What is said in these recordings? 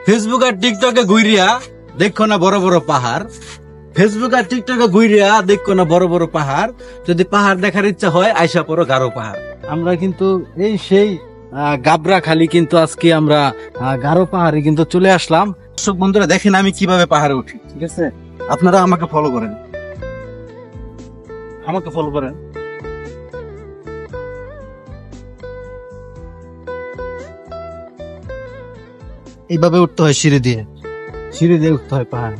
Facebook আর টিকটকে ঘুরিয়া দেখো না বড় বড় পাহাড়, ফেসবুক আর টিকটকে ঘুরিয়া দেখো না বড় বড় পাহাড়, যদি পাহাড় দেখার ইচ্ছা হয় আইসা পড়ো গারো পাহাড়। আমরা কিন্তু এই সেই গাবড়াখালী কিন্তু আজকে আমরা গারো পাহাড়ে কিন্তু চলে আসলাম। দর্শক বন্ধুরা দেখেন আমি কিভাবে পাহাড়ে উঠি, ঠিক আছে? আপনারা আমাকে ফলো করেন, আমাকে ফলো করেন। এইভাবে উঠতে হয় সিঁড়ি দিয়ে, সিঁড়ি দিয়ে উঠতে হয় পাহাড়।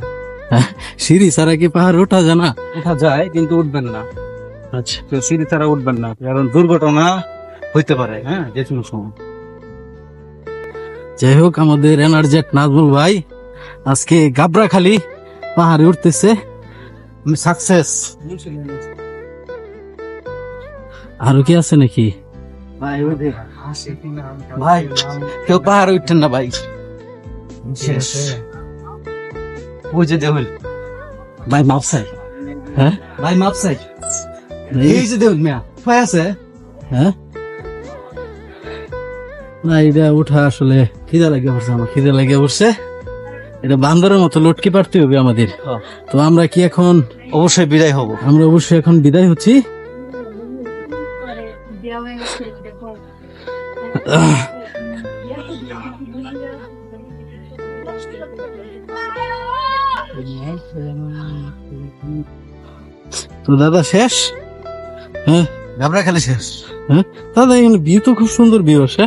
সিঁড়ি ছাড়া কি পাহাড় ওঠা যায় না? উঠা যায় কিন্তু উঠবেন না। আচ্ছা, তো সিঁড়ি ছাড়া উঠবেন না, কারণ দুর্ঘটনা হইতে পারে। হ্যাঁ, যে কোনো সময়। যাই হোক, আমাদের এনার্জেট নাজমুল ভাই আজকে গাবড়াখালী পাহাড়ে উঠতেছে। সাকসেস। আরো কি আছে নাকি ভাই? ভাই কেউ পাহাড়ে উঠতেন না ভাই, শেষ। ওই যে দেউল ভাই, মাপসাই। হ্যাঁ ভাই মাপসাই, এই যে দেউল মিয়া ভাই আছে। হ্যাঁ, না এটা উঠা আসলে খিদা লাগে পড়ছে, আমার খিদা লাগে পড়ছে। এটা বান্দরের মতো লটকে পারতে হবে আমাদের। তো আমরা কি এখন অবশ্যই বিদায় হব? আমরা অবশ্যই এখন বিদায় হচ্ছি। তো দাদা শেষ? হ্যাঁ, গাবড়াখালী শেষ। হ্যাঁ দাদা, এখানে ভিউ তো খুব সুন্দর ভিউ আছে।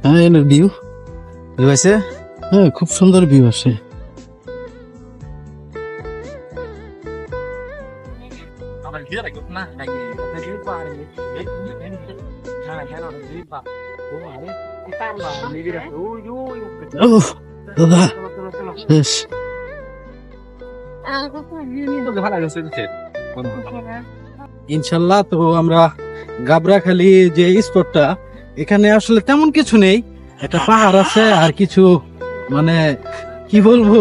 হ্যাঁ, এখানে ভিউ হয়েছে। হ্যাঁ, খুব সুন্দর ভিউ আছে। দাদা শেষ। ইনশাল্লাহ। তো আমরা গাবড়াখালী যে স্পটটা, এখানে আসলে তেমন কিছু নেই, একটা পাহাড় আছে আর কিছু, মানে কি বলবো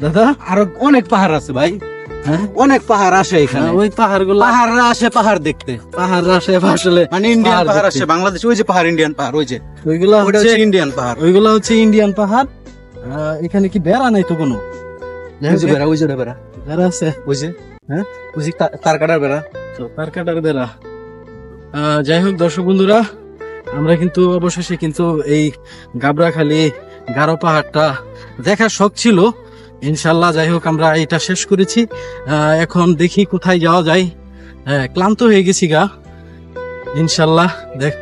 দাদা, আরো অনেক পাহাড় আছে ভাই। হ্যাঁ, অনেক পাহাড় আসে এখানে। ওই পাহাড় গুলো, পাহাড়রা আসে পাহাড় দেখতে, পাহাড় আসে আসলে, মানে ইন্ডিয়ান পাহাড় দেখতে। আসে বাংলাদেশ। ওই যে পাহাড়, ইন্ডিয়ান পাহাড়, ওই যে ওইগুলা ওটা হচ্ছে হচ্ছে ইন্ডিয়ান পাহাড়। ওইগুলা হচ্ছে ইন্ডিয়ান পাহাড়। এখানে কি বেড়া নাই তো কোনো? ওই যে বেড়া, ওই যে বেড়া, বেড়া আছে। ওই যে, হ্যাঁ, ওই যে তার কাটার বেড়া। তো তার কাটার বেড়া। যাই হোক দর্শক বন্ধুরা, আমরা কিন্তু অবশেষে কিন্তু এই গাবড়াখালী গারো পাহাড়টা দেখার শখ ছিল। ইনশাল্লাহ যাই হোক আমরা এটা শেষ করেছি। এখন দেখি কোথায় যাওয়া যায়। ক্লান্ত হয়ে গেছি গা। ইনশাল্লাহ দেখ